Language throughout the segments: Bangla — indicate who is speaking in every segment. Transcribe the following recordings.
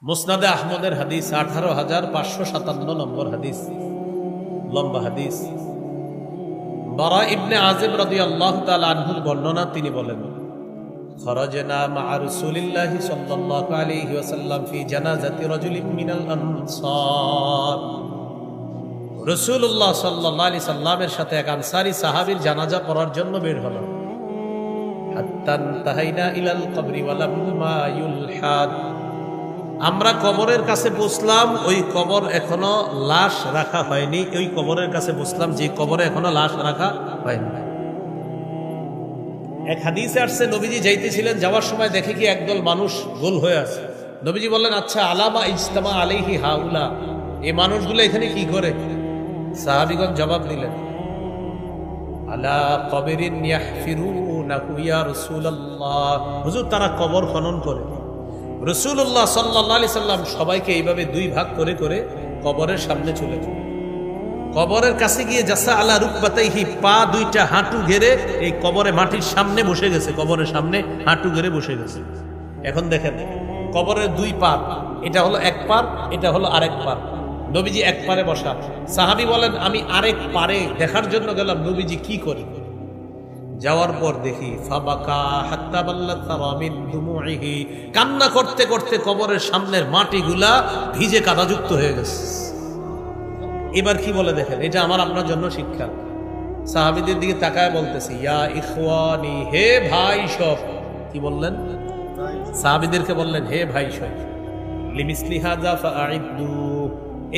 Speaker 1: মুসনাদে আহমদের হাদিস 18,557 নম্বর হাদিস, লম্বা হাদিস। বারা ইবনে আযিব রাদিয়াল্লাহু তাআলা আনহুর বর্ণনা, তিনি বলেন, খরাজনা মা রাসূলিল্লাহি সাল্লাল্লাহু আলাইহি ওয়াসাল্লাম ফি জানাজাতি রাজুলিন মিনাল আনসার। রাসূলুল্লাহ সাল্লাল্লাহু আলাইহি সাল্লামের সাথে এক আনসারী সাহাবীর জানাজা পড়ার জন্য বের হলাম। হাত্তা তাহাইনা ইলাল কবরি ওয়ালাম মা ইউলহাদ। আমরা কবরের কাছে বসলাম, ওই কবর এখনো লাশ রাখা হয়নি। ওই কবরের কাছে বসলাম যে কবরে এখনো লাশ রাখা হয়নি। এক হাদিসে আসছে, নবীজি যাইতেছিলেন, যাওয়ার সময় দেখে কি একদল মানুষ গোল হয়ে আছে। নবীজি বললেন, আচ্ছা আলামা ইজতামা আলাইহি হাউলা, এই মানুষগুলো এখানে কি করে? সাহাবীগণ জবাব দিলেন, আলা কবরিন ইয়াহফিরুনাহু ইয়া রাসূলুল্লাহ, হুজুর তারা কবর খনন করে। রাসূলুল্লাহ সাল্লাল্লাহু আলাইহি সাল্লাম সবাইকে এইভাবে দুই ভাগ করে করে কবরের সামনে চলে গেলেন। কবরের কাছে গিয়ে জাসা আলা রুকবাতাইহি, পা দুইটা হাঁটু ঘেরে এই কবরে মাটির সামনে বসে গেছে। কবরের সামনে হাঁটু ঘেরে বসে গেছে। এখন দেখেন কবরের দুই পার, এটা হলো এক পার, এটা হলো আরেক পার। নবীজি এক পারে বসা। সাহাবী বলেন, আমি আরেক পারে দেখার জন্য গেলাম নবীজি কি করে। যাওয়ার পর দেখি ফাবাকা হাত্তা বাল্লাত তারামিন দুমুইহি, কান্না করতে করতে কবরের সামনের মাটিগুলা ভিজে কাদাযুক্ত হয়ে গেছে। এবার কি বলে দেখেন, এটা আমার আপনার জন্য শিক্ষা। সাহাবীদের দিকে তাকায় বলতেছি, ইয়া ইখওয়ানি, হে ভাই সব। কি বললেন? সাহাবীদেরকে বললেন, হে ভাই সব, লিমিসলি হাযা ফাআইদু,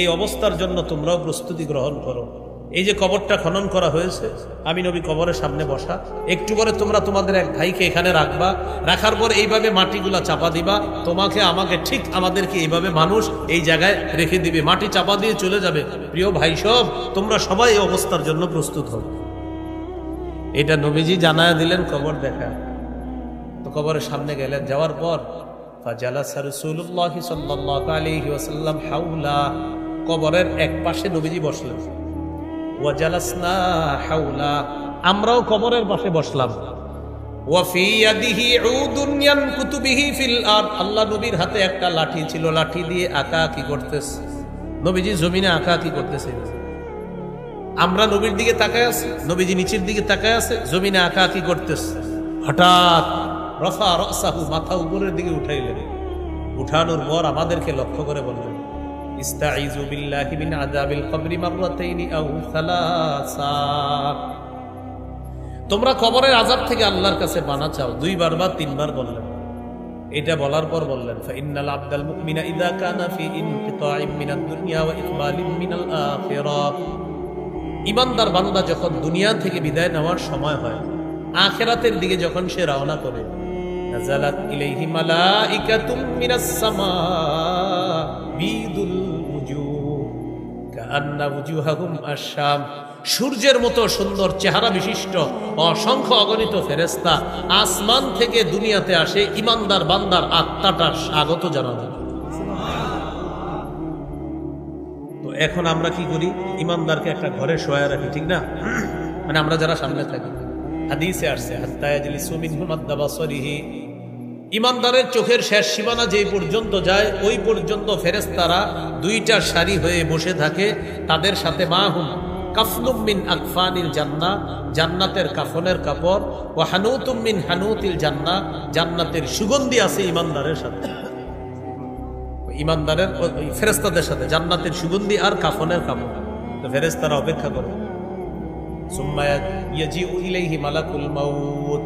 Speaker 1: এই অবস্থার জন্য তোমরাও প্রস্তুতি গ্রহণ করো। এই যে কবরটা খনন করা হয়েছে, আমি নবী কবরের সামনে বসা, একটু পরে তোমরা তোমাদের এক ভাইকে এখানে রাখবা, রাখার পর এইভাবে মাটিগুলা চাপা দিবা, তোমাকে আমাকে ঠিক আমাদেরকে এইভাবে মানুষ এই জায়গায় রেখে দিবে, মাটি চাপা দিয়ে চলে যাবে। প্রিয় ভাই সব, তোমরা সবাই এই অবস্থার জন্য প্রস্তুত হও। এটা নবীজি জানায়া দিলেন কবর দেখা। তো কবরের সামনে গেলেন, যাওয়ার পর ফাজালাসা রাসূলুল্লাহ সাল্লাল্লাহু আলাইহি ওয়াসাল্লাম হাওলা, কবরের এক পাশে নবীজি বসলেন। ওয়াজালাসনা হাওলা, আমরাও কবরের পাশে বসলাম। ওয়া ফি ইয়াদিহি উদুন ইয়ানকুতু বিহি ফিল আরদ, আল্লাহ নবীর হাতে একটা লাঠি ছিল, লাঠি দিয়ে আঁকা কি করতেছে। নবীজি জমিনে আঁকা কি করতেছে। আমরা নবীর দিকে তাকায় আছি, নবীজি নিচের দিকে তাকায় আছে, জমিনে আঁকা কি করতেছে। হঠাৎ রফা রাসাহু, মাথা উপরের দিকে উঠাইলেন। উঠানোর পর আমাদেরকে লক্ষ্য করে বললেন, ইস্তাইযু বিল্লাহি মিন আযাবিল কবরি মাররাতাইনি আও সালাসা, তোমরা কবরের আযাব থেকে আল্লাহর কাছে পানা চাও, দুইবার বা তিনবার বললেন। এটা বলার পর বললেন, ফাইন্নাল আবদাল মুমিনা ইযা কানা ফি ইনকিতাইম মিনাদ দুনিয়া ওয়া ইকবালিন মিনাল আখিরাহ, ঈমানদার বান্দা যখন দুনিয়া থেকে বিদায় নেওয়ার সময় হয়, আখিরাতের দিকে যখন সে রওনা করে, নাযালাত ইলাইহি মালাইকাতুম মিনাস সামা বিদুল উজুহ কাআন্না উজুহাহুম আশ-শাম, সূর্যের মতো সুন্দর চেহারা বিশিষ্ট অসংখ্য অগণিত ফেরেশতা আসমান থেকে দুনিয়াতে আসে ঈমানদার বান্দার আত্মাটার স্বাগত জানাতে। তো এখন আমরা কি করি, ঈমানদারকে একটা ঘরে শোয়া রাখি, ঠিক না? মানে আমরা যারা সামনে থাকি, হাদিসে আসছে হাত্তা ইয়াজলিসু মিনহু মাদ্দা বাসরিহি, ঈমানদারের চোখের শেষ সীমানা যেই পর্যন্ত যায়, ওই পর্যন্ত ফেরেশতারা দুইটা সারি হয়ে বসে থাকে। তাদের সাথে মাহুম কাফনুম মিন আকফানিল জান্নাহ, জান্নাতের কাফনের কাপড়, ওয়া হানুতুম মিন হানুতিল জান্নাহ, জান্নাতের সুগন্ধি আছে ঈমানদারের সাথে। ঈমানদারের ফেরেশতাদের সাথে জান্নাতের সুগন্ধি আর কাফনের কাপড়। তো ফেরেশতারা অপেক্ষা করে। সুম্মা ইয়াজিউ ইলাইহি মালাকুল মাউত,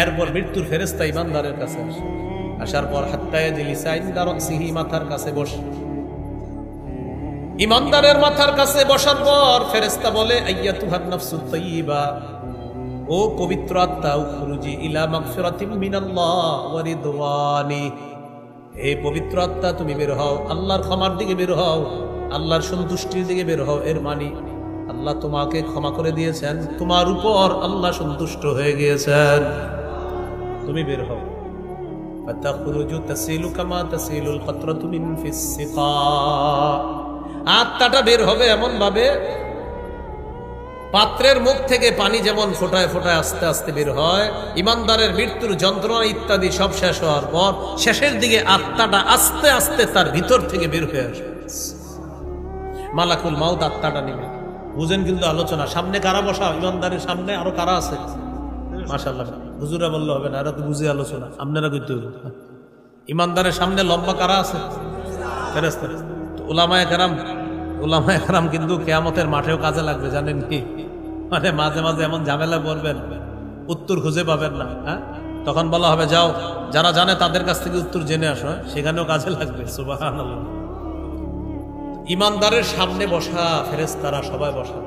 Speaker 1: এরপর মৃত্যুর ফেরেশতা ঈমানদারের কাছে আসে। আসার পর হাত্তা ইয়াজলিসা ইনদা রাসিহি, মাথার কাছে বসে। ঈমানদারের মাথার কাছে বসার পর ফেরেশতা বলে, আইয়াতুহান নাফসুত তাইয়্যিবা, ও পবিত্র আত্মা, উখরুজি ইলা মাগফিরাতিম মিনাল্লাহ ওয়া রিদওয়ানি, হে পবিত্র আত্মা তুমি বের হও, আল্লাহর ক্ষমার দিকে বের হও, আল্লাহর সন্তুষ্টির দিকে বের হও। এর মানে আল্লাহ তোমাকে ক্ষমা করে দিয়েছেন, তোমার উপর আল্লাহ সন্তুষ্ট হয়ে গিয়েছেন, তুমি বের হও। ফাতাখরুজু তাসিলু কামা তাসিলুল কাতরাতু মিন ফিস সিকা, আত্মাটা বের হবে এমন ভাবে পাত্রের মুখ থেকে পানি যেমন ফোটায় ফোটায় আস্তে আস্তে বের হয়, ইমানদারের মৃত্যুর যন্ত্রণা ইত্যাদি সব শেষ হওয়ার পর শেষের দিকে আত্মাটা আস্তে আস্তে তার ভিতর থেকে বের হয়ে আসবে। মালাকুল মাউত আত্মাটা নিবে। বুঝেন কিন্তু আলোচনা। সামনে কারা বসা? ইমানদারের সামনে আরো কারা আছে? মাশাআল্লাহ, হুজুরা বললে হবে না, এরা তো বুঝে আলোচনা, আপনারা করতে হবে। ইমানদারের সামনে লম্বা কারা আছে? ফেরেশতা। উলামায়ে কেরাম কিন্তু কিয়ামতের মাঠেও কাজে লাগবে, জানেন কি? মানে মাঝে মাঝে এমন ঝামেলা করবেন, উত্তর খুঁজে পাবেন না। হ্যাঁ, তখন বলা হবে যাও, যারা জানে তাদের কাছ থেকে উত্তর জেনে আসো। সেখানেও কাজে লাগবে। সুবহানাল্লাহ। ইমানদারের সামনে বসা ফেরেশতারা সবাই বসা।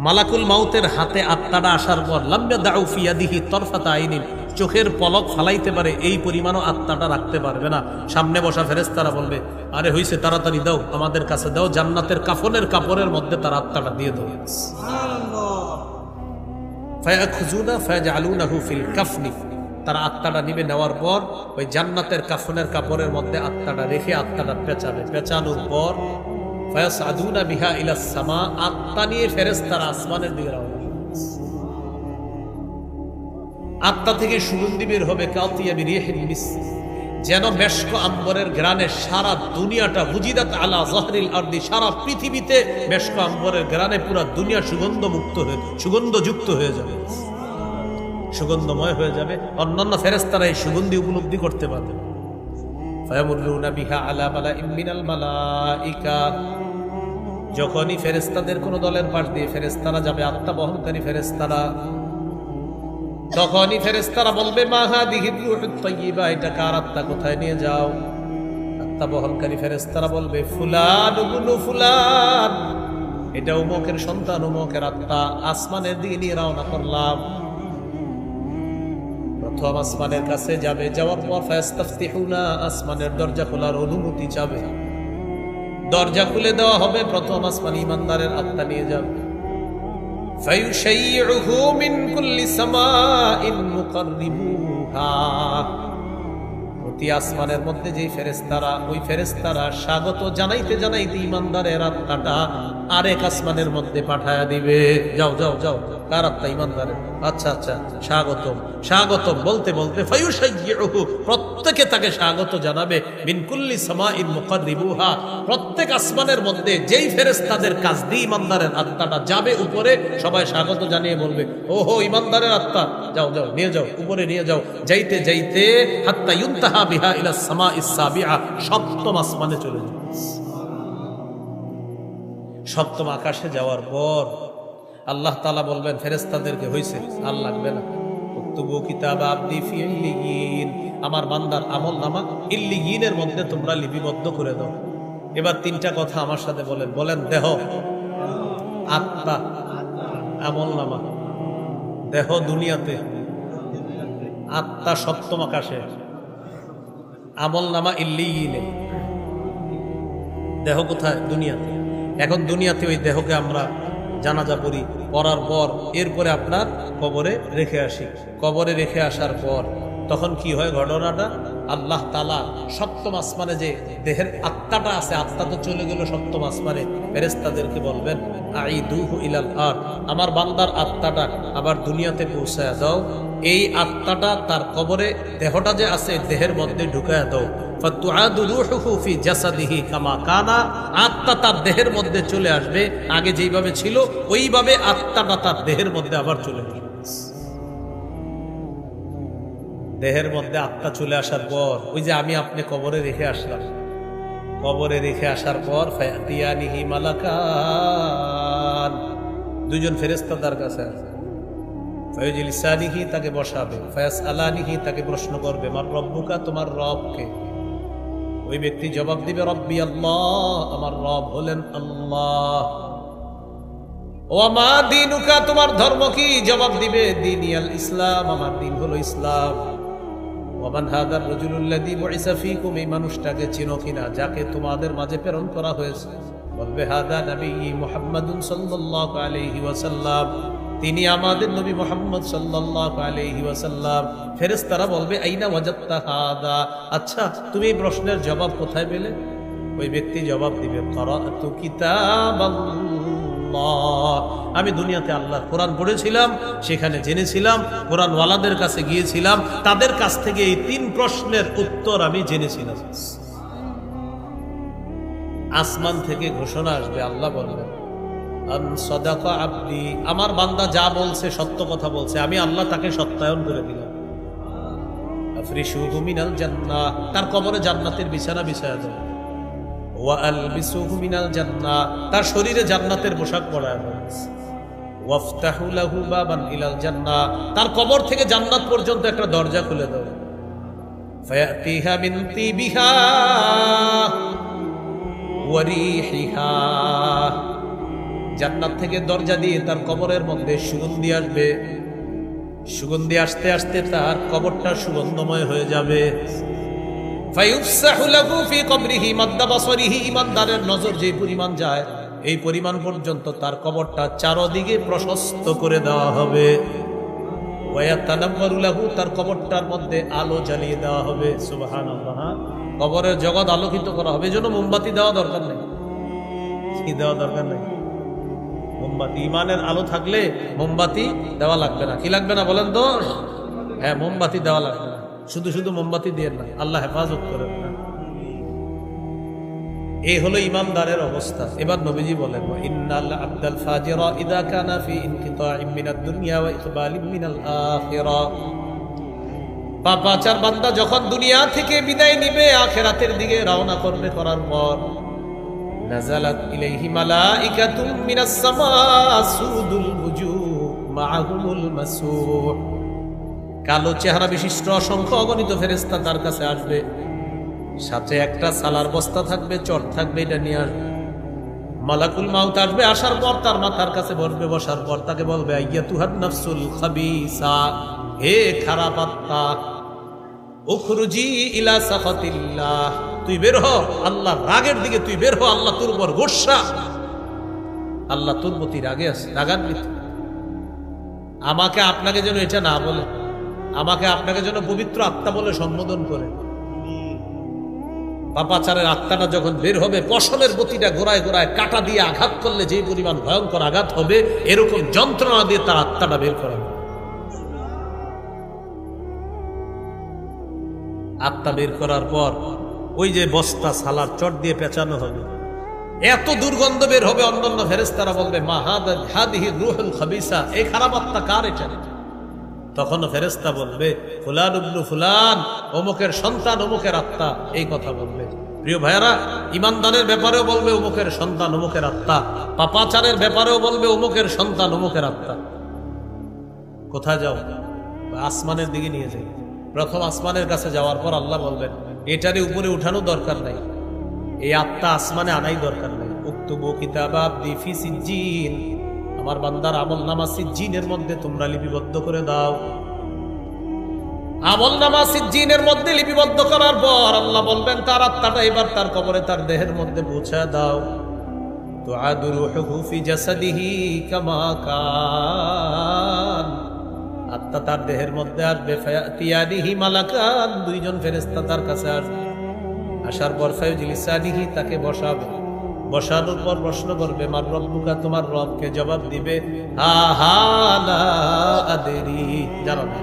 Speaker 1: মালাকুল মাউতের হাতে আত্মাটা আসার পর লাম্বা দাউ ফি ইয়াদিহি তরফাতা আইনিন, চোখের পলক ফালাইতে পারে এই পরিমাণও আত্মাটা রাখতে পারবে না। সামনে বসা ফেরেশতারা বলবে, আরে হইছে, তাড়াতাড়ি দাও, আমাদের কাছে দাও, জান্নাতের কাফনের কাপড়ের মধ্যে তার আত্মাটা দিয়ে দাও। সুবহানাল্লাহ। ফায়াখুযুনা ফায়াজআলুনাহু ফিল কাফনি, তারা আত্মাটা নিবে। নেওয়ার পর ওই জান্নাতের কাফনের কাপড়ের মধ্যে আত্মাটা রেখে আত্মাটা পেঁচাবে। পেঁচানোর পর ফায়াসআদুনা বিহা ইলাস সামা, আত্মা নিয়ে ফেরেশতারা আসমানের দিকে রওনা। আত্মা থেকে সুগন্ধি বের হবে কাতিয়া বিরিহিল মিস, যেন মেশক আম্বরের ঘ্রাণে সারা দুনিয়াটা বুজিদাত আলা যাহরিল আরদি, সারা পৃথিবীতে মেশক আম্বরের ঘ্রাণে পুরো দুনিয়া সুগন্ধযুক্ত হয়ে যাবে, সুগন্ধময় হয়ে যাবে। অন্যান্য ফেরেশতারা এই সুগন্ধি উপলব্ধি করতে পারবে। ফায়ামুরুনা বিহা আলা মালাইম মিনাল মালাইকা, যখনই ফেরেশতাদের কোন দলের পাশ দিয়ে ফেরেশতারা যাবে, আত্মা বহনকারী ফেরেশতারা, তখনই ফেরেশতারা বলবে মা হাদিহি রূহুত তাইয়্যিবা, এটা কার আত্মা, কোথায় নিয়ে যাও? আত্মা বহনকারী ফেরেশতারা বলবে ফুলান ইবনু ফুলান, এটা উমুকের সন্তান, উমুকের আত্মা, আসমানের দিকে নিয়ে রওনা করলাম। প্রথম আসমানের কাছে যাবে, যাওয়ার পর ফায়াস্তাফতিহুনা, আসমানের দরজা খোলার অনুমতি চাবে। দরজা খুলে দেওয়া হবে, প্রথম আসমান ইমানদারের আত্মা নিয়ে যাবে। ফায়ুশাইয়ুহু মিন কুল্লি সামাইন মুকাররিবুহা, প্রতি আসমানের মধ্যে যেই ফেরেশতারা, ওই ফেরেশতারা স্বাগত জানাইতে জানাইতে ইমানদারের আত্মাটা আরেক আসমানের মধ্যে পাঠায়া দিবে। যাও যাও যাও, কার আত্মা? ইমানদারের। আচ্ছা আচ্ছা, স্বাগতম স্বাগতম বলতে বলতে ফায়ুশাইয়ুহু, প্রত্যেকে তাকে স্বাগত জানাবে। মিন কুল্লি সামাইন মুকাররিবুহা, প্রত্যেক আসমানের মধ্যে যেই ফেরেশতাদের কাজ দিয়ে ইমানদারের আত্মাটা যাবে উপরে, সবাই স্বাগত জানিয়ে বলবে ওহো ইমানদারের আত্মা, যাও যাও নিয়ে যাও, উপরে নিয়ে যাও। যাইতে যাইতে হাত্তা ইউনতাহা বিহা ইলাস সামাইস সাবিআ, সপ্তম আসমানে চলে যাবে। সপ্তম আকাশে যাওয়ার পর আল্লাহ তাআলা বলবেন ফেরেশতাদেরকে, হইছে, আর লাগবে না, উকতুবু কিতাব আবদি ফি ইল্লিয়িন, আমার বান্দার আমলনামা ইল্লিয়িনের মধ্যে তোমরা লিপিবদ্ধ করে দাও। এবার তিনটা কথা আমার সাথে বলেন, বলেন দেহ, আত্মা, আমলনামা। দেহ দুনিয়াতে, আত্মা সপ্তম আকাশে, আমলনামা ইল্লিয়িনে। দেহ কোথায়? দুনিয়াতে। এখন দুনিয়াতে ওই দেহকে আমরা জানাজা পড়ি, পড়ার পর এরপরে আপনার কবরে রেখে আসি। কবরে রেখে আসার পর তখন কি হয় ঘটনাটা? আল্লাহ তাআলা সপ্তম আসমানে যে দেহের আত্মাটা আছে, আত্মা তো চলে গেল সপ্তম আসমানে, ফেরেশতাদেরকে বলবেন আইদুহু ইলাল আরদ, আমার বান্দার আত্মাটা আবার দুনিয়াতে পৌঁছায়া দাও। এই আত্মাটা তার কবরে, দেহটা যে আছে দেহের মধ্যে ঢুকায়া দাও। ফাতুআদু রূহুহু ফি জাসাদিহি কামা কানা, আত্মা তার দেহের মধ্যে চলে আসবে, আগে যেইভাবে ছিল ওইভাবে আত্মাটা তার দেহের মধ্যে আবার চলে আসবে। দেহের মধ্যে আত্মা চলে আসার পর ওই যে আমি আপনি কবরে রেখে আসলাম, কবরে রেখে আসার পর ফায়াতিয়ানিহি মালাকান, দুইজন ফেরেশতা তার কাছে আছে। ফায়ুজলিসানিহি, তাকে বসাবে। ফায়াসআলানিহি, তাকে প্রশ্ন করবে মার রব্বুকা, তোমার রব কে? ওই ব্যক্তি জবাব দিবে রব্বি আল্লাহ, আমার রব হলেন আল্লাহ। ওয়া মা দীনুকা, তোমার ধর্ম কি? জবাব দিবে দীনিয়াল ইসলাম, আমার দিন হলো ইসলাম। ওয়া মান হাদার রাজুলুল্লাযী বুইসা ফীকুম, এই মানুষটাকে চিনো কিনা যাকে তোমাদের মাঝে প্রেরণ করা হয়েছে? বলবে হাদা নবী মুহাম্মাদুন সাল্লাল্লাহু আলাইহি ওয়াসাল্লাম, তিনি আমাদের নবী মুহাম্মদ সাল্লাল্লাহু আলাইহি ওয়াসাল্লাম। ফেরেশতারা বলবে আইনা ওয়াজাদতা হাদা, আচ্ছা তুমি এই প্রশ্নের জবাব কোথায় পেলে? ওই ব্যক্তি জবাব দিবে ক্বরাতু কিতাবাল্লাহ, আল্লাহ। আমি দুনিয়াতে আল্লাহর কোরআন পড়েছিলাম, সেখানে জেনেছিলাম, কোরআনওয়ালাদের কাছে গিয়েছিলাম, তাদের কাছ থেকে এই 3 প্রশ্নের উত্তর আমি জেনেছিলাম। আসমান থেকে ঘোষণা আসবে, আল্লাহ বলবেন আন সাদাকা আবদি, আমার বান্দা যা বলছে সত্য কথা বলছে, আমি আল্লাহ তাকে সত্যায়ন করে দিলাম। আফরিশুহু মিনাল জান্নাহ, তার কবরে জান্নাতের বিছানা বিছায়া দাও। ওয়া আলবিসুহু মিনাল জান্নাহ, তার শরীরে জান্নাতের পোশাক পরায় দাও। ওয়াফতাহু লাহু বাবান ইলাল জান্নাহ, তার কবর থেকে জান্নাত পর্যন্ত একটা দরজা খুলে দাও। ফায়াতিহা মিন তিবিহা ওয়া রিহিহা, জান্নাত থেকে দরজা দিয়ে তার কবরের মধ্যে সুগন্ধি আসবে। সুগন্ধি আসতে আসতে তার কবরটা সুগন্ধময় হয়ে যাবে। ফায়ুফসাহু লাহু ফি কবরিহি মাদ্দা বাসরিহি, ইমানদারের নজর যে পরিমাণ যায় এই পরিমাণ পর্যন্ত তার কবরটা চারদিকে প্রশস্ত করে দেওয়া হবে। ওয়ায়াতানাব্বারু লাহু, তার কবরটার মধ্যে আলো জ্বালিয়ে দেওয়া হবে। সুবহানাল্লাহ, কবরের জগৎ আলোকিত করা হবে। এজন্য মোমবাতি দেওয়া দরকার নেই। কি দেওয়া দরকার নেই? মোমবাতি, ইমানের আলো থাকলে মোমবাতি দেওয়া লাগবে না। কি লাগবে না বলেন তো? হ্যাঁ, মোমবাতি দেওয়া লাগবে না। শুধু শুধু মোমবাতি দিয়ে না, আল্লাহ হেফাজত করেন না। এই হলো ইমানদারের অবস্থা। এবার নবীজি বলেন ইন্নাল আবদাল ফাজিরা ইযা কানা ফি ইনকিতাইম মিনাদ দুনিয়া ওয়া ইকবালিম মিনাল আখিরাহ, পাপাচার বান্দা যখন দুনিয়া থেকে বিদায় নিবে, আখিরাতের দিকে রওনা করবে, করার পর নাযালাত ইলাইহি মালাইকাতুম মিনাস সামা সুদুল ওয়ুজুহ মাআহুমুল মাসূহ, কালো চেহারা বিশিষ্ট অসংখ্য অগণিত ফেরেশতা তার কাছে আসবে, সাথে একটা সালার বস্তা থাকবে, চট থাকবে, এটা নিয়ে আসবে। মালাকুল মাউত আসবে, আসার পর তার মাথার কাছে বসবে, বসার পর তাকে বলবে আইয়াতুহান নাফসুল খাবিসা, হে খারাপ আত্মা, উখরুজি ইলা সাখাতিল্লাহ, তুই বের হ আল্লাহর রাগের দিকে, তুই বের হ, আল্লাহ তোর উপর গোসা, আল্লাহ তোর প্রতি রাগে আছে, রাগান্বিত। আমাকে আপনাকে যেন এটা না বলে, আমাকে আপনাকে যেন পবিত্র আত্মা বলে সম্বোধন করে। পাপাচারের আত্মাটা যখন বের হবে, পশমের গতিটা গোড়ায় গোড়ায় কাটা দিয়ে আঘাত করলে যে পরিমাণ ভয়ঙ্কর আঘাত হবে, এরকম যন্ত্রণা দিয়ে তার আত্মাটা বের করা হবে। আত্মা বের করার পর ওই যে বস্তা সালার চট দিয়ে পেঁচানো হবে, এত দুর্গন্ধ বের হবে, অন্যান্য ফেরেশতারা বলবে মা হাদিহি রূহুল খাবিসা, এই খারাপ আত্মা কার এটা? তখন ফেরেশতা বলবে ফুলান ইবনু ফুলান, অমুকের সন্তান, অমুকের আত্মা, এই কথা বলবে। প্রিয় ভাইয়ারা, ইমানদারের ব্যাপারেও বলবে অমুকের সন্তান, অমুকের আত্মা, পাপাচারের ব্যাপারেও বলবে অমুকের সন্তান, অমুকের আত্মা। কোথায় যাও? আসমানের দিকে নিয়ে যাই। প্রথম আসমানের কাছে যাওয়ার পর আল্লাহ বলবেন এটারে উপরে উঠানো দরকার নাই, এই আত্মা আসমানে আনাই দরকার নাই। উক্তুবু কিতাবা আবদি ফি সিজ্জিন, আমার বান্দার আমলনামা সিজ্জিনের মধ্যে তোমরা লিপিবদ্ধ করে দাও। আমলনামা সিজ্জিনের মধ্যে লিপিবদ্ধ করার পর আল্লাহ বলবেন তার আত্মাটা এবার তার কবরে, তার দেহের মধ্যে পৌঁছায় দাও। তুআদু রূহুহু ফি জাসাদিহি কামা কান, আত্মা তার দেহের মধ্যে আসবে। ফায়াতিয়ানিহি মালাকান, দুইজন ফেরেশতা তার কাছে আসবে। আসার পর ফায়ুজলিসানিহি, তাকে বসাবে। বসানোর পর প্রশ্ন করবে মার রব্বুকা, তোমার রবকে? জবাব দিবে হা হা লা আদরি, জানো না।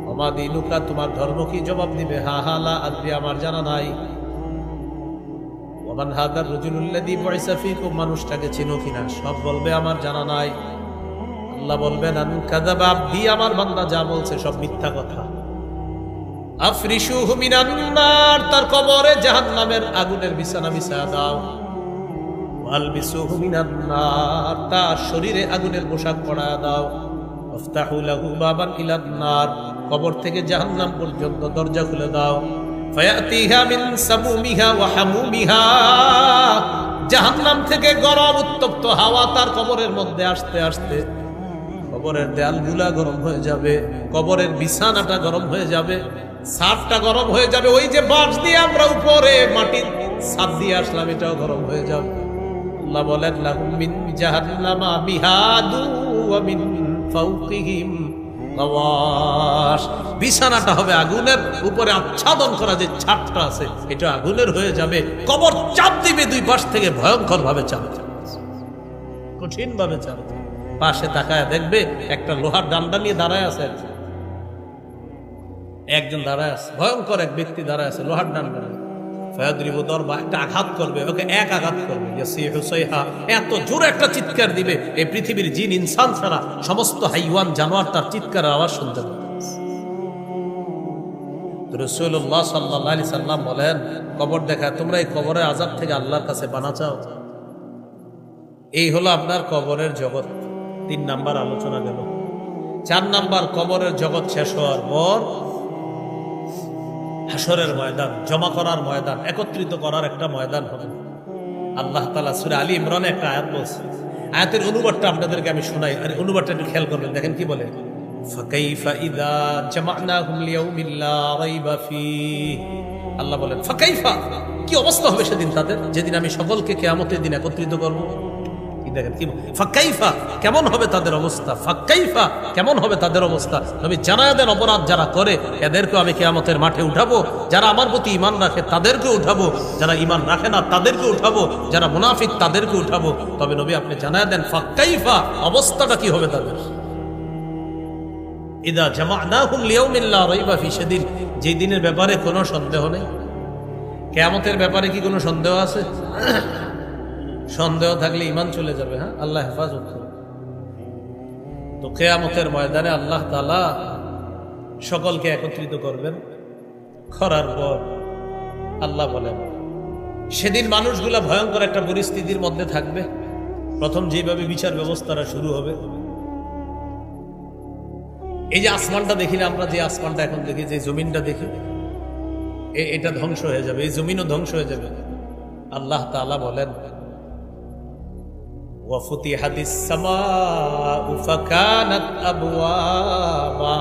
Speaker 1: ওমা দীনুকা, তোমার ধর্ম কি? জবাব দিবে হা হা লা আদরি, আমার জানা নাই। ওমান হাদার রাজুলুল্লাযী বুইসা ফীকুম, মানুষটাকে চিনো কিনা? সব বলবে আমার জানা নাই। আল্লাহ বলবেন আন কাযাবা আবদি, আমার বান্দা যা বলছে সব মিথ্যা কথা। আফরিশুহু মিনান নার, তার কবরে জাহান্নামের আগুনের বিছানা বিছায়া দাও। ওয়ালবিসুহু মিনান নার, তার শরীরে আগুনের পোশাক পরায়া দাও। ওয়াফতাহু লাহু বাবান ইলান নার, কবর থেকে জাহান্নাম পর্যন্ত দরজা খুলে দাও। ফায়াতিহা মিন সামুমিহা ওয়া হামুমিহা, জাহান্নাম থেকে গরম উত্তপ্ত হাওয়া তার কবরের মধ্যে আসতে আসতে কবরের দেয়ালগুলা গরম হয়ে যাবে, কবরের বিছানাটা গরম হয়ে যাবে, ছাদটা গরম হয়ে যাবে। ওই যে বাঁশ দিয়ে আমরা উপরে মাটির ছাদ দিয়ে আসলাম, এটাও গরম হয়ে যাবে। আল্লাহ বলেন লাহুম মিন জাহান্নামা মিহাদু ওয়া মিন ফাওকিহিম গাওয়াশ, বিছানাটা হবে আগুনের, উপরে আচ্ছাদন করা যে ছাদটা আছে এটা আগুনের হয়ে যাবে। কবর চাপ দিবে দুই পাশ থেকে, ভয়ঙ্কর ভাবে চাপ। কঠিন ভাবে চাপ। পাশে তাকায় দেখবে একটা লোহার ডান্ডা নিয়ে দাঁড়ায় আছে একজন দাঁড়ায় আছে, ভয়ঙ্কর এক ব্যক্তি দাঁড়ায় আছে লোহার ডান্ডা নিয়ে। ফায়াদরিবু দরবা, একটা আঘাত করবে, ওকে এক আঘাত করবে, ইয়াসিহু সাইহা, এত জোরে একটা চিৎকার দিবে এই পৃথিবীর জিন ইনসান ছাড়া সমস্ত হাইওয়ান জানোয়ার তার চিৎকারের আওয়াজ শুনতে পাবে। রাসূলুল্লাহ সাল্লাল্লাহু আলাইহি সাল্লাম বলেন, কবর দেখায় তোমরা এই কবরের আযাব থেকে আল্লাহর কাছে পানা চাও। এই হলো আপনার কবরের জগৎ। 3 নাম্বার আলোচনা গেল। 4 নাম্বার, কবরের জগৎ শেষ হওয়ার পর হাসরের ময়দান, জমা করার ময়দান, একত্রিত করার একটা ময়দান হবে। আল্লাহ তাআলা সূরা আলী ইমরানে একটা আয়াত বলছে, আয়াতের অনুবাদটা আপনাদেরকে আমি শোনাই, আর অনুবাদটা একটু খেয়াল করবেন। দেখেন কি বলে, ফাকাইফা ইযা জামা'নাহুম লিয়াউমিন লা রাইবা ফীহ। আল্লাহ বলেন ফাকাইফা, কি অবস্থা হবে সেদিন তাদের, যেদিন আমি সকলকে কিয়ামতের দিন একত্রিত করব। দেখেন কি ফাকাইফা, কেমন হবে তাদের অবস্থা, ফাকাইফা কেমন হবে তাদের অবস্থা। নবী জানায়া দেন, অপরাধ যারা করে এদেরকেও আমি কিয়ামতের মাঠে উঠাবো, যারা আমার প্রতি ঈমান রাখে তাদেরকে উঠাবো, যারা ঈমান রাখে না তাদেরকে উঠাবো, যারা মুনাফিক তাদেরকে উঠাবো। তবে নবী আপনি জানায়া দেন ফাকাইফা, অবস্থাটা কি হবে তাদের। ইদা জামা'নাহুম লিয়াউমিন লা রাইবা ফী, সেদিন যেই দিনের ব্যাপারে কোনো সন্দেহ নেই। কিয়ামতের ব্যাপারে কি কোনো সন্দেহ আছে? সন্দেহ থাকলে ঈমান চলে যাবে। হ্যাঁ, আল্লাহ হেফাজত করুন। তো কিয়ামতের ময়দানে আল্লাহ তাআলা সকলকে একত্রিত করবেন, করার পর আল্লাহ বলেন সেদিন মানুষগুলা ভয়ঙ্কর একটা পরিস্থিতির মধ্যে থাকবে। প্রথম যেভাবে বিচার ব্যবস্থাটা শুরু হবে, এই যে আসমানটা দেখি না আমরা, যে আসমানটা এখন দেখি, যে জমিনটা দেখি, এটা ধ্বংস হয়ে যাবে, এই জমিনও ধ্বংস হয়ে যাবে। আল্লাহ তাআলা বলেন ওয়াফুতিহাতিস সামাউ ফাকানাত আবওয়াবা,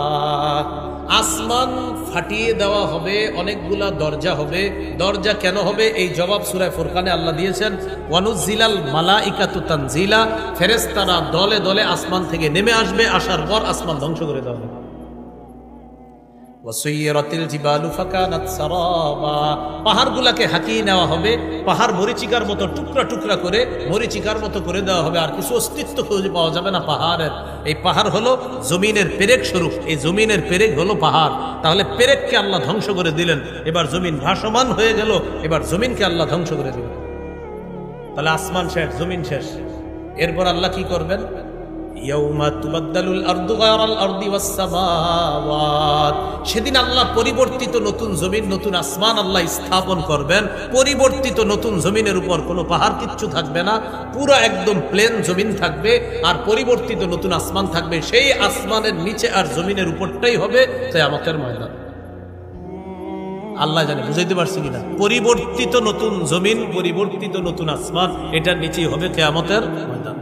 Speaker 1: আসমান ফাটিয়ে দেওয়া হবে, অনেকগুলা দরজা হবে। দরজা কেন হবে এই জবাব সূরা ফুরকানে আল্লাহ দিয়েছেন, ওয়ানুজিলাল মালাইকাতু তানজিলা, ফেরেশতারা দলে দলে আসমান থেকে নেমে আসবে, আসার পর আসমান ধ্বংস করে দেওয়া হবে। ওয়াসুইরাতিল জিবালু ফাকানাত সারাবা, পাহাড়গুলোকে হাঁকিয়ে নেওয়া হবে, পাহাড় মরিচিকার মতো টুকরা টুকরা করে মরিচিকার মতো করে দেওয়া হবে, আর কিছু অস্তিত্ব খুঁজে পাওয়া যাবে না পাহাড়ের। এই পাহাড় হলো জমিনের পেরেক স্বরূপ, এই জমিনের পেরেক হলো পাহাড়। তাহলে পেরেককে আল্লাহ ধ্বংস করে দিলেন, এবার জমিন ভাসমান হয়ে গেল, এবার জমিনকে আল্লাহ ধ্বংস করে দিলেন। তাহলে আসমান শেষ, জমিন শেষ। এরপর আল্লাহ কি করবেন, ইয়াউমা তুবাদদালুল আরদু গায়রাল আরদি ওয়াস সামাওয়াত, সেদিন আল্লাহ পরিবর্তিত নতুন জমিন, নতুন আসমান আল্লাহ স্থাপন করবেন। পরিবর্তিত নতুন জমিনের উপর কোনো পাহাড় কিচ্ছু থাকবে না, পুরো একদম প্লেন জমিন থাকবে, আর পরিবর্তিত নতুন আসমান থাকবে। সেই আসমানের নিচে আর জমিনের উপরটাই হবে কিয়ামতের ময়দান। আল্লাহ জানে, বুঝাইতে পারছি কিনা? পরিবর্তিত নতুন জমিন, পরিবর্তিত নতুন আসমান, এটার নিচেই হবে কিয়ামতের ময়দান।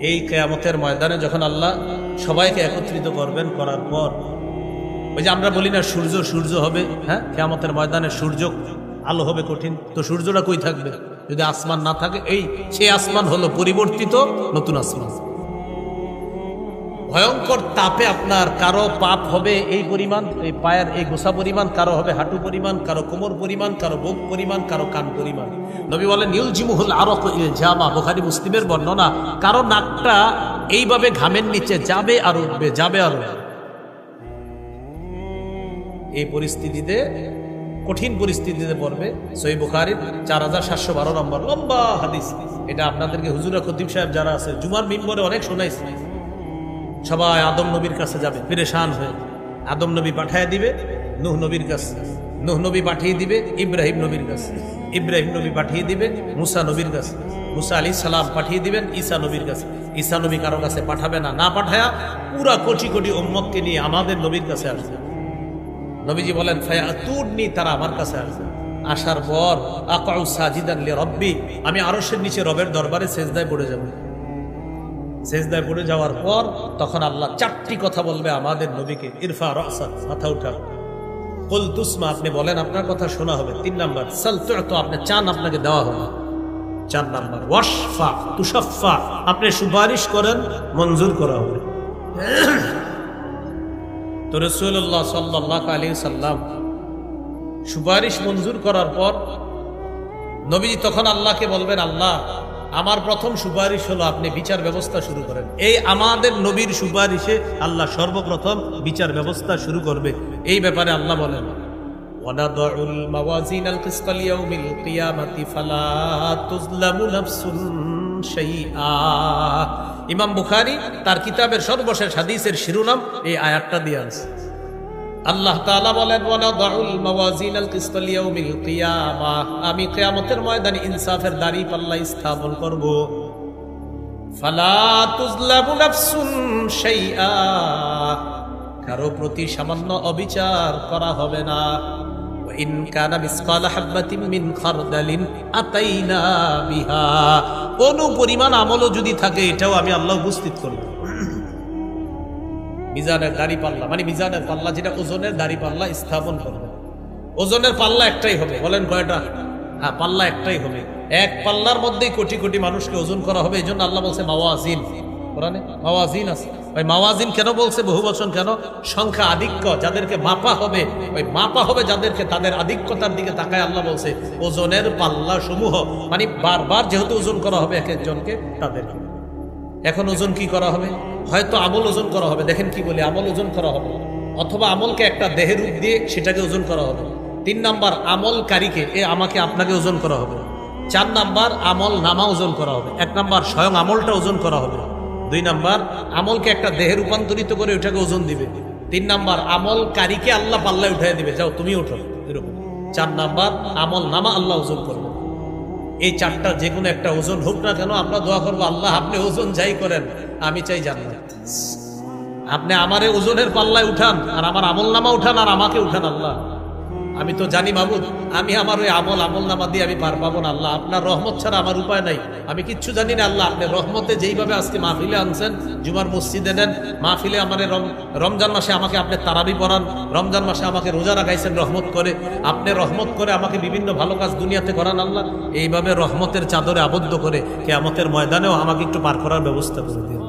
Speaker 1: এই কিয়ামতের ময়দানে যখন আল্লাহ সবাইকে একত্রিত করবেন, করার পর ওই যে আমরা বলি না সূর্য সূর্য হবে, হ্যাঁ, কিয়ামতের ময়দানে সূর্য আলো হবে কঠিন। তো সূর্যটা কই থাকবে যদি আসমান না থাকে? এই সেই আসমান হলো পরিবর্তিত নতুন আসমান। ভয়ঙ্কর তাপে আপনার কারো পাপ হবে এই পরিমাণ, এই পায়ের এই গোসা পরিমাণ, কারো হবে হাঁটু পরিমাণ, কারো কোমর পরিমাণ, কারো বুক পরিমাণ, কারো কান পরিমাণ। নবী বলেন ইউলজিমুহুল আরাক ইলজামা, বুখারী মুসলিমের বর্ণনা। কারো নাকটা এইভাবে ঘামের নিচে যাবে আর উঠবে, যাবে আর উঠবে। এই পরিস্থিতিতে, কঠিন পরিস্থিতিতে পড়বে। সহিহ বুখারীর 4712 নম্বর লম্বা হাদিস। এটা আপনাদেরকে হুজুরা খতিব সাহেব যারা আছে জুমার মিম্বরে অনেক শোনাইছে। সবাই আদম নবীর কাছে যাবে পেরেশান হয়ে। আদম নবী পাঠিয়ে দিবে নূহ নবীর কাছে, নূহ নবী পাঠিয়ে দিবে ইব্রাহিম নবীর কাছে, ইব্রাহিম নবী পাঠিয়ে দিবে মুসা নবীর কাছে, মুসা আলাইহিস সালাম পাঠিয়ে দিবেন ঈসা নবীর কাছে। ঈসা নবী কারো কাছে পাঠাবে না, না পাঠায়া পুরা কোটি কোটি উম্মতকে নিয়ে আমাদের নবীর কাছে আসবে। নবীজি বলেন ফায়াতুনি, তারা আমার কাছে আসবে। আসার পর আকাউ সাজিদান লিরাব্বি, আমি আরশের নিচে রবের দরবারে সেজদায় পড়ে যাব। সেজদায় পড়ে যাওয়ার পর তখন আল্লাহ 4টি কথা বলবে আমাদের নবীকে, ইরফা রাসাক, মাথা উঠাও, কুল তুসমা, আপনি বলেন আপনার কথা শোনা হবে। 3 নাম্বার সাল তু'তা, আপনি চান আপনাকে দেওয়া হবে। 4 নাম্বার ওয়াশফা তুশাফা, আপনি সুপারিশ করেন মঞ্জুর করা হবে। তো রাসূলুল্লাহ সাল্লাল্লাহু আলাইহি সাল্লাম সুপারিশ মঞ্জুর করার পর নবীজি তখন আল্লাহকে বলবেন, আল্লাহ আমার প্রথম সুপারিশ হলো আপনি বিচার ব্যবস্থা শুরু করেন। এই আমাদের নবীর সুপারিশে আল্লাহ সর্বপ্রথম বিচার ব্যবস্থা শুরু করবে। এই ব্যাপারে আল্লাহ বলেন, ওয়ানাদউল মাওয়াজিনাল কিসতা লিয়াউমিল কিয়ামাতি ফালা তুজলামু নাফসুন শাইআ। ইমাম বুখারী তার কিতাবের সর্বশেষ হাদিসের শিরোনাম এই আয়াতটা দিয়ে আছে। আল্লাহ তাআলা বলেন, ওয়ানাদউল মাওয়াজিনাল কিসতা লিয়াউমিল কিয়ামাহ, আমি কিয়ামতের ময়দানে ইনসাফের দাড়ি পাল্লা স্থাপন করব। ফালা তুজলামু নাফসুন শাইআ, কারো প্রতি সামান্য অবিচার করা হবে না। ওয়া ইন কানা মিসকালা হাববাতিন মিন খারদালিন আতাইনা বিহা, কোন পরিমাণ আমলও যদি থাকে এটাও আমি আল্লাহ উপস্থিত করব। মিজানের দাড়ি পাল্লা মানে মিজানের পাল্লা, যেটা ওজনের দাড়ি পাল্লা স্থাপন করবে। ওজনের পাল্লা একটাই হবে, বলেন কয়টা? হ্যাঁ, পাল্লা একটাই হবে। এক পাল্লার মধ্যেই কোটি কোটি মানুষকে ওজন করা হবে। এই জন্য আল্লাহ বলছে মাওয়াজিন, কোরআনে মাওয়াজিন আছে। ওই মাওয়াজিন কেন বলছে বহু বচন কেন? সংখ্যা আধিক্য, যাদেরকে মাপা হবে, ওই মাপা হবে যাদেরকে, তাদের আধিক্যতার দিকে তাকায় আল্লাহ বলছে ওজনের পাল্লা সমূহ, মানে বারবার যেহেতু ওজন করা হবে এক একজনকে তাদেরকে। এখন ওজন কি করা হবে? হয়তো আমল ওজন করা হবে। দেখেন কি বলে, আমল ওজন করা হবে, অথবা আমলকে একটা দেহের রূপ দিয়ে সেটাকে ওজন করা হবে। 3 নাম্বার, আমলকারীকে, আমাকে আপনাকে ওজন করা হবে। 4 নাম্বার, আমল নামা ওজন করা হবে। 1 নাম্বার, স্বয়ং আমলটা ওজন করা হবে। 2 নাম্বার, আমলকে একটা দেহে রূপান্তরিত করে ওটাকে ওজন দিবে। 3 নাম্বার, আমলকারীকে আল্লাহ পাল্লায় উঠাই দিবে, যাও তুমি ওঠো, এরকম। 4 নাম্বার, আমল নামা আল্লাহ ওজন করবে। এই 4টা যে কোনো একটা ওজন হোক না কেন, আমরা দোয়া করবো, আল্লাহ আপনি ওজন যাই করেন, আমি চাই জান্নাত। আপনি আমারে ওজনের পাল্লায় উঠান, আর আমার আমল নামা উঠান, আর আমাকে উঠান আল্লাহ। আমি তো জানি মাবুদ, আমি আমার ওই আমল নামা দিয়ে আমি পার পাবো না আল্লাহ। আপনার রহমত ছাড়া আমার উপায় নাই, আমি কিচ্ছু জানি না আল্লাহ। আপনি রহমতে যেইভাবে আজকে মাহফিলে আনছেন, জুমার মসজিদে নেন, মাহফিলে আমার রমজান মাসে আমাকে আপনি তারাবি পড়ান, রমজান মাসে আমাকে রোজা রাখাইছেন রহমত করে, আপনি রহমত করে আমাকে বিভিন্ন ভালো কাজ দুনিয়াতে করান আল্লাহ। এইভাবে রহমতের চাদরে আবদ্ধ করে কিয়ামতের ময়দানেও আমাকে একটু পার করার ব্যবস্থা করে দিন।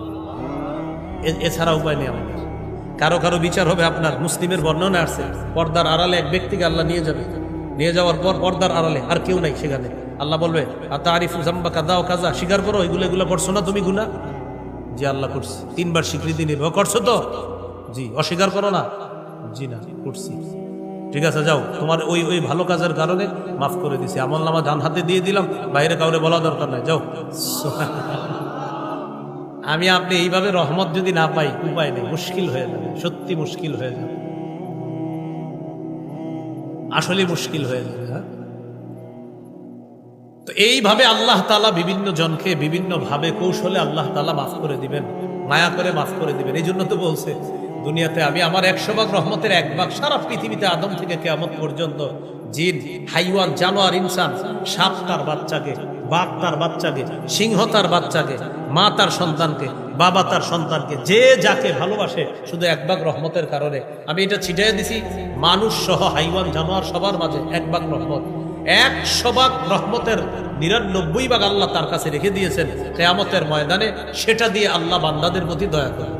Speaker 1: এছাড়া উপায় নেই আমাদের। কারো কারো বিচার হবে আপনার, মুসলিমের বর্ণনা আছে, পর্দার আড়ালে এক ব্যক্তিকে আল্লাহ নিয়ে যাবে, নিয়ে যাওয়ার পর পর্দার আড়ালে আর কেউ নাই সেখানে। আল্লাহ বলবে, আতারিফু যামবা কাযা ও কাযা, স্বীকার করো এগুলো করছো না তুমি গুনাহ? জি আল্লাহ করছি। 3 বার স্বীকৃতি নিল, করছো তো? জি। অস্বীকার করো না? জি না, করছি। ঠিক আছে, যাও, তোমার ওই ভালো কাজের কারণে মাফ করে দিছি, আমল নামা ডান হাতে দিয়ে দিলাম, বাইরে কাউরে বলা দরকার নাই, যাও। আমি আপনি এইভাবে রহমত যদি না পাই, উপায় নেই, মুশকিল হয়ে যাবে, সত্যি মুশকিল হয়ে যাবে, আসলে মুশকিল হয়ে যাবে। হ্যাঁ, তো এইভাবে আল্লাহ তাআলা বিভিন্ন জনকে বিভিন্ন ভাবে কৌশলে আল্লাহ তাআলা মাফ করে দিবেন, মায়া করে মাফ করে দিবেন। এই জন্য তো বলছে, দুনিয়াতে আমি আমার 100 ভাগ রহমতের 1 ভাগ সারা পৃথিবীতে আদম থেকে কিয়ামত পর্যন্ত জিন, হাইওয়ান, জানোয়ার, ইনসান, সাপ তার বাচ্চাকে, বাঘ তার বাচ্চাকে, সিংহ তার বাচ্চাকে, মা তার সন্তানকে, বাবা তার সন্তানকে, যে যাকে ভালোবাসে, শুধু 1 ভাগ রহমতের কারণে আমি এটা ছিটিয়ে দিছি মানুষ সহ হাইওয়ান, জানোয়ার সবার মাঝে 1 ভাগ রহমত। 100 ভাগ রহমতের 99 ভাগ আল্লাহ তার কাছে রেখে দিয়েছেন কিয়ামতের ময়দানে, সেটা দিয়ে আল্লাহ বান্দাদের প্রতি দয়া করেন।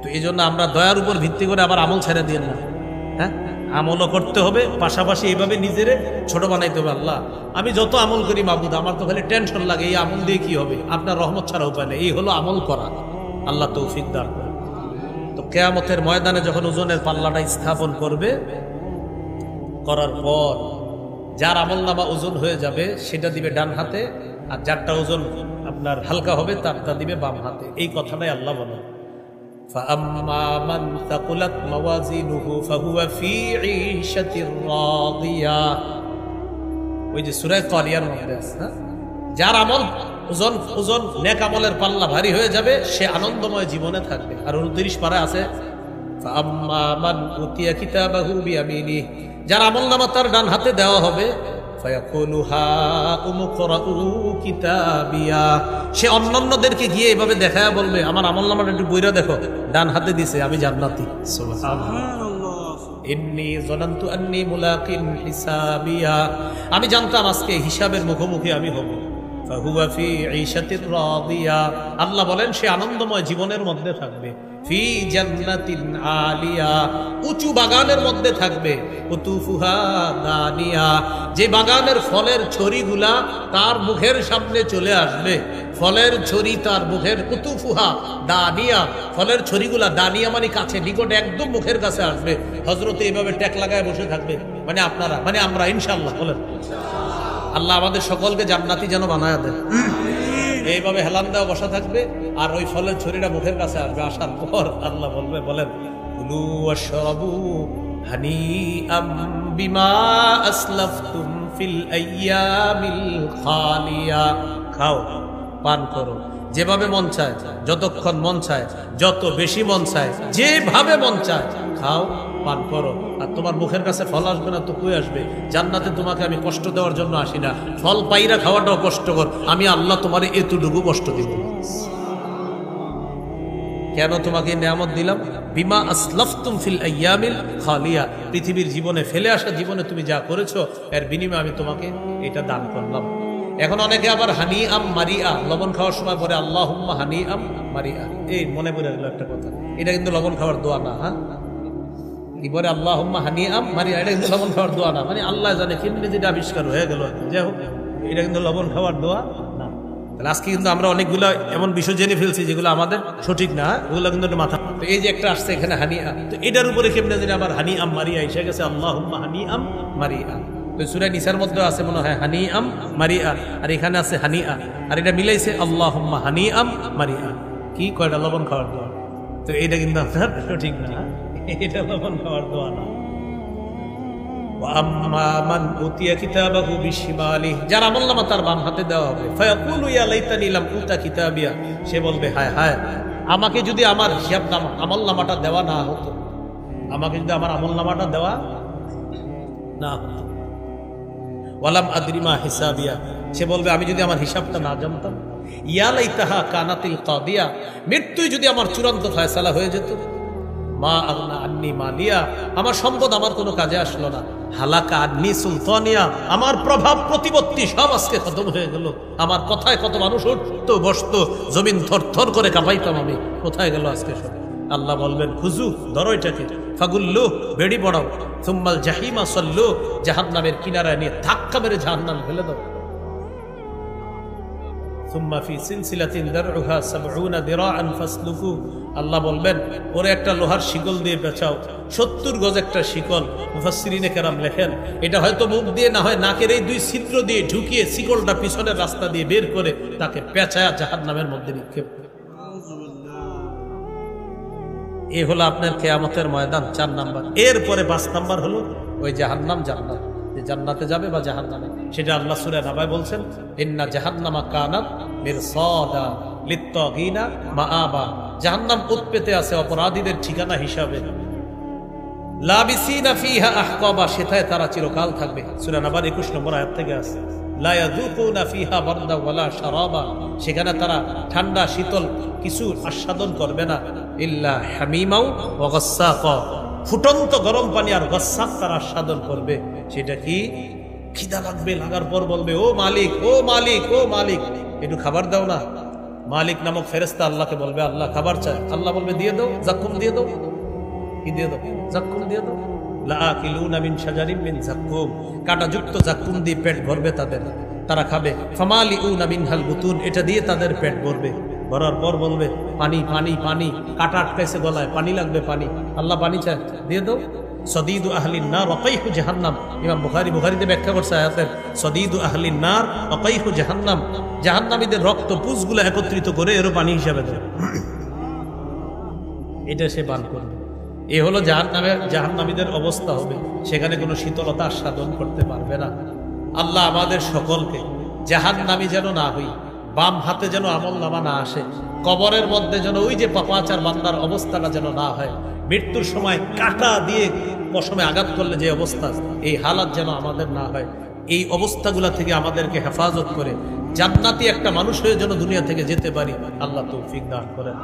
Speaker 1: তো এই জন্য আমরা দয়ার উপর ভিত্তি করে আবার আমল ছেড়ে দিয়েন না। হ্যাঁ, আমলও করতে হবে, পাশাপাশি এইভাবে নিজেরে ছোট বানাইতে হবে। আল্লাহ, আমি যত আমল করি মাবুদ, আমার তো খালি টেনশন লাগে, এই আমল দিয়ে কি হবে? আপনার রহমত ছাড়া উপায় নেই। এই হলো আমল করা, আল্লাহ তৌফিক দান করে। তো কিয়ামতের ময়দানে যখন ওজনের পাল্লাটা স্থাপন করবে, করার পর যার আমল নামা ওজন হয়ে যাবে সেটা দিবে ডান হাতে, আর যারটা ওজন আপনার হালকা হবে তারটা দিবে বাম হাতে। এই কথাটাই আল্লাহ বলেন, فأما من ثقلت موازينه فهو في عيشة راضية। ওই যে সূরা কারিয়ার মধ্যে আছে, যার আমল ওজন নেক আমলের পাল্লা ভারী হয়ে যাবে, সে আনন্দময় জীবনে থাকবে। আর 29 পারা আছে, فأما من أوتي كتابه بيمينه, যার আমল নামা তার ডান হাতে দেওয়া হবে, ফায়াকুলু হাউম ইকরাউ কিতাবিয়া, সে অন্যান্যদেরকে গিয়ে এভাবে দেখায় বলবে, আমার আমল নামাটা একটু বইরা দেখো, ডান হাতে দিছে, আমি জান্নাতি। সুবহানাল্লাহ। ইন্নী যানানতু আন্নী মুলাকিন হিসাবিয়া, আমি জানতাম আজকে হিসাবের মুখোমুখি আমি হব। ফাহুয়া ফি ঈশাতির রাদিয়া, আল্লাহ বলেন সে আনন্দময় জীবনের মধ্যে থাকবে। ফি জান্নাতিন আলিয়া, উঁচু বাগানের মধ্যে থাকবে। কুতুফুহা দানিয়া, যে বাগানের ফলের ছড়িগুলা তার মুখের সামনে চলে আসবে। ফলের ছড়ি তার মুখের, কুতুফুহা দানিয়া, ফলের ছড়িগুলা, দানিয়া মানে কাছে, নিকটে, একদম মুখের কাছে আসবে। হযরতে এইভাবে ট্যাক লাগায় বসে থাকবে, মানে আপনারা, মানে আমরা, ইনশাআল্লাহ বলেন। আল্লাহ আমাদের সকলকে জান্নাতি যেন বানায় দেয়। এইভাবে হেলান দেওয়া বসা থাকবে, আর ওই ফলের ছড়িটা মুখের কাছে আসবে। আসার পর আল্লাহ বলবে, বলেন কুলু ওয়াশরাবু হানিআম বিমা আসলাফতুম ফিল আইয়ামিল খালিয়া, খাও, পান করো, যেভাবে মন চায়, যতক্ষণ মন চায়, যত বেশি মন চায়, যেভাবে মন চায়, খাও, পান করো। আর তোমার মুখের কাছে ফল আসবে না তো কই আসবে? জান্নাতে তোমাকে আমি কষ্ট দেওয়ার জন্য আসি না, ফল পাইরা খাওয়াটাও কষ্টকর, আমি আল্লাহ তোমারে এতটুকু কষ্ট দিব। কেন তোমাকে নিয়ামত দিলাম? বিমা আসলাফতুম ফিল আইয়ামিল খালিয়া, পৃথিবীর জীবনে, ফেলে আসা জীবনে তুমি যা করেছো, এর বিনিময়ে আমি তোমাকে এটা দান করলাম। এখন অনেকে আবার হানি আম মারিয়া, লবণ খাওয়ার সময় পরে আল্লাহুম্মা হানি আম মারিয়া, এই মনে পড়ে গেল একটা কথা, এটা কিন্তু লবণ খাওয়ার দোয়া না। হ্যাঁ, কি বলে আল্লাহুম্মা হানি আম মারিয়া, এটা কিন্তু লবণ খাওয়ার দোয়া না, মানে আল্লাহ জানে কেমনি যেটা আবিষ্কার হয়ে গেল। যাই হোক, এটা কিন্তু লবণ খাওয়ার দোয়া না। তাহলে আজকে কিন্তু আমরা অনেকগুলো এমন বিষয় জেনে ফেলছি যেগুলো আমাদের সঠিক না, ওগুলো কিন্তু মাথা। তো এই যে একটা আসছে এখানে হানি আম, তো এটার উপরে কেমনে যেটা আবার হানি আম মারিয়া এসে গেছে, আল্লাহুম্মা হানি আম মারিয়া। তো সূরা নিসার মধ্যে আছে মনে হয় হানি আম মারিয়া, আর এখানে আছে হানিআ, আর এটা মিলাইছে আল্লাহুম্মা হানি আম মারিয়া। কি কয়টা লবণ খাওয়ার দোয়া? তো এটা কিন্তু আপনার সঠিক না, এটা লবণ খাওয়ার দোয়া না। আম্মা মান উতিয়া কিতাবাহু বিশিমালিহি, যার আমলনামা তার বাম হাতে দেওয়া হবে, ফায়াকুলু ইয়া লাইতানি লাম উতা কিতাবিয়া, সে বলবে হায় হায়, আমাকে যদি আমার হিসাবনামা, আমলনামাটা দেওয়া না হতো, আমাকে যদি আমার আমলনামাটা দেওয়া না হতো। ওয়ালাম আদরি মা হিসাবিয়া, সে বলবে আমি যদি আমার হিসাবটা না জানতাম। ইয়া লাইতাহা কানাতিল কাদিয়া, মৃত্যুই যদি আমার চূড়ান্ত ফয়সালা হয়ে যেত। মা আগনা আন্নি মালিয়া, আমার সম্পদ আমার কোনো কাজে আসলো না। হালাকা আন্নি সুলতানিয়া, আমার প্রভাব প্রতিপত্তি সব আজকে খতম হয়ে গেল। আমার কথায় কত মানুষ উঠতো বসতো, জমিন থরথর করে কাঁপাইতাম আমি, কোথায় গেল আজকে সব? আল্লাহ বলবেন খুজু, ধরো এটাকে, ফাগুল্লু, বেড়ি পড়াও, সুম্মাল জাহিমা সল্লু, জাহান্নামের কিনারায় নিয়ে ধাক্কা মেরে জাহান্নাম ফেলে দাও। সুম্মা ফি সিলসিলাতিন দারউহা ৭০ দিরাআন ফাসলুকু, আল্লাহ বলবেন ওরে একটা লোহার শিকল দিয়ে পেঁচাও, ৭০ গজ একটা শিকল। মুফাসসিরিনে কেরাম লেখেন এটা হয়তো মুখ দিয়ে না হয় নাকের এই দুই ছিদ্র দিয়ে ঢুকিয়ে শিকলটা পিছনের রাস্তা দিয়ে বের করে তাকে পেঁচায়া জাহান্নামের মধ্যে নিক্ষেপ। এ হলো আপনার কিয়ামতের ময়দান ৪ নাম্বার। এরপরে ৫ নাম্বার হলো ওই জাহান্নাম, জান্নাত, যে জান্নাতে যাবে বা জাহান্নামে, সেটা আল্লাহ সূরা নাবায় বলছেন ইন্না জাহান্নামা কানাত মিরসাদা লিত্তাগিনা মাআবা, জাহান্নাম উৎপেতে আছে অপরাধীদের ঠিকানা হিসাবে। লাবিসিনা ফিহা আহকাবা, সেটায় তারা চিরকাল থাকবে। সূরা নাবার ২১ নম্বর আয়াত থেকে আছে লা ইয়াযুকুনা ফিহা বারদা ওয়ালা শারাবা, সেখানে তারা ঠান্ডা শীতল কিছু আস্বাদন করবে না। ইল্লা হামিমাও ওয়া গাসসাকা, ফুটন্ত গরম পানি আর গাসসাক তারা আস্বাদন করবে। সেটা কি? খিদা লাগবে, লাগার পর বলবে ও মালিক, ও মালিক, ও মালিক, একটু খাবার দাও না। মালিক নামক ফেরেশতা আল্লাহকে বলবে আল্লাহ খাবার চায়, আল্লাহ বলবে দিয়ে দাও, জাক্কুম দিয়ে দাও। কি দিয়ে দাও? জাক্কুম দিয়ে দাও। লাআকিলুনা মিন শাজারিন মিন জাক্কুম, কাঁটাযুক্ত জাক্কুম দিয়ে পেট ভরবে তাদের, তারা খাবে। ফামালিউনা মিনহাল বুতুন, এটা দিয়ে তাদের পেট ভরবে। ভরার পর বলবে পানি, পানি, পানি, কাঁটা আটকাইছে গলায়, পানি লাগবে, পানি। আল্লাহ পানি চায়, দিয়ে দাও। সদীদু আহলিন নার ওয়াকাইহু জাহান্নাম, ইমাম বুখারীতে ব্যাখ্যা করছে আয়াতের, সদীদু আহলিন নার ওয়াকাইহু জাহান্নাম, জাহান্নামীদের রক্ত পুঁজগুলো একত্রিত করে এরও পানি হিসাবে দেয়, এটা সে পান করবে। এ হলো জাহান্নামীদের অবস্থা হবে, সেখানে কোনো শীতলতা আস্বাদন করতে পারবে না। আল্লাহ আমাদের সকলকে জাহান্নামী যেন না হই, বাম হাতে যেন আমলনামা না আসে, কবরের মধ্যে যেন ওই যে পাপাচার বান্দার অবস্থাটা যেন না হয়, মৃত্যুর সময় কাঁটা দিয়ে পশমে আঘাত করলে যে অবস্থা, এই হালাত যেন আমাদের না হয়। এই অবস্থাগুলা থেকে আমাদেরকে হেফাজত করে জান্নাতি একটা মানুষ হয়ে যেন দুনিয়া থেকে যেতে পারি, আল্লাহ তৌফিক দান করেন।